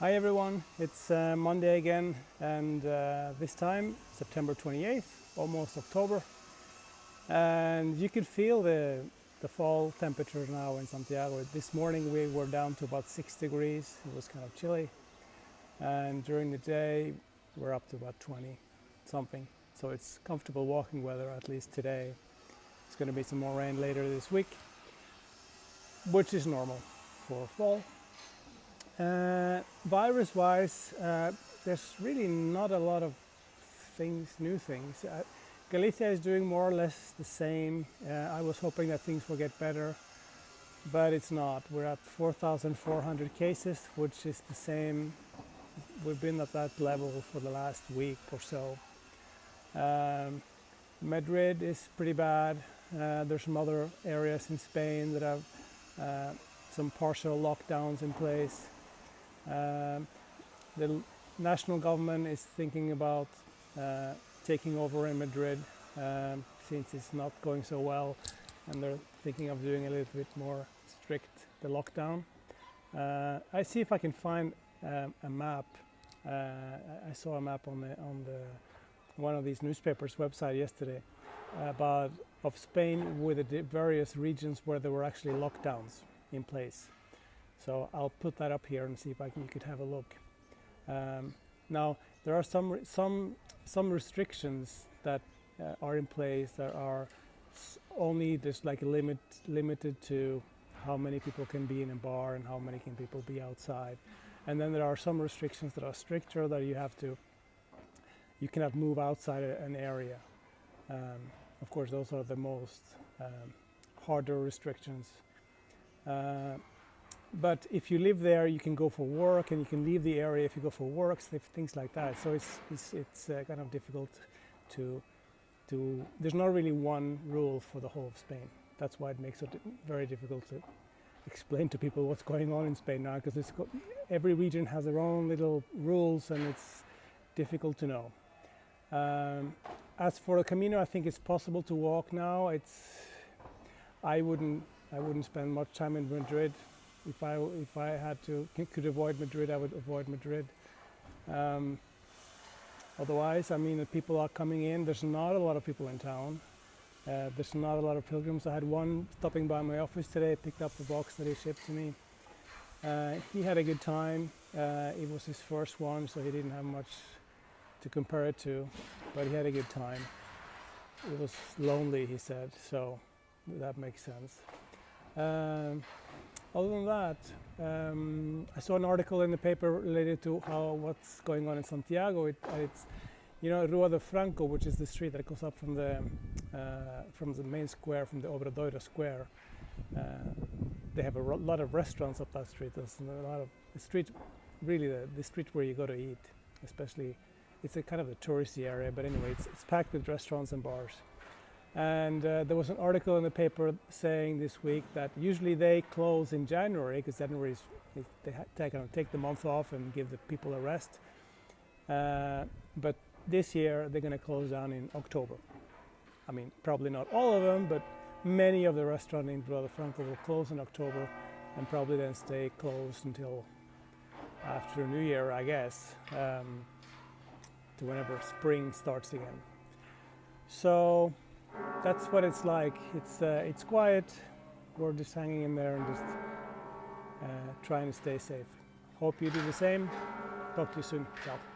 Hi everyone, it's Monday again, and this time September 28th, almost October, and you can feel the fall temperature now in Santiago. This morning we were down to about 6 degrees. It was kind of chilly, and during the day we're up to about 20 something, so it's comfortable walking weather, at least today. It's going to be some more rain later this week, which is normal for fall. Virus-wise, there's really not a lot of new things. Galicia is doing more or less the same. I was hoping that things will get better, but it's not. We're at 4,400 cases, which is the same. We've been at that level for the last week or so. Madrid is pretty bad. There's some other areas in Spain that have some partial lockdowns in place. The national government is thinking about taking over in Madrid since it's not going so well, and they're thinking of doing a little bit more strict the lockdown. I see if I can find a map. I saw a map on the one of these newspapers website yesterday of Spain with the various regions where there were actually lockdowns in place. So I'll put that up here and see if you could have a look. Now there are some restrictions that are in place that are only just like limited to how many people can be in a bar and how many can people be outside. And then there are some restrictions that are stricter, that you cannot move outside an area. Of course, those are the most harder restrictions. But if you live there, you can go for work, and you can leave the area if you go for work, things like that. So it's kind of difficult to. There's not really one rule for the whole of Spain. That's why it makes it very difficult to explain to people what's going on in Spain now, because every region has their own little rules, and it's difficult to know. As for the Camino, I think it's possible to walk now. I wouldn't spend much time in Madrid. If I could avoid Madrid, I would avoid Madrid. Otherwise, I mean, people are coming in. There's not a lot of people in town. There's not a lot of pilgrims. I had one stopping by my office today, picked up the box that he shipped to me. He had a good time. It was his first one, so he didn't have much to compare it to, but he had a good time. It was lonely, he said, so that makes sense. Other than that, I saw an article in the paper related to what's going on in Santiago. It's Rua de Franco, which is the street that goes up from the main square, from the Obradoiro Square. They have a lot of restaurants up that street. There's a lot of the street, really the street where you go to eat, especially. It's a kind of a touristy area, but anyway, it's packed with restaurants and bars. And there was an article in the paper saying this week that usually they close in January, because January they take the month off and give the people a rest. But this year they're going to close down in October. I mean, probably not all of them, but many of the restaurants in Rua de Franco will close in October, and probably then stay closed until after New Year, I guess, to whenever spring starts again. So that's what it's like. It's quiet. We're just hanging in there and just trying to stay safe. Hope you do the same. Talk to you soon. Ciao.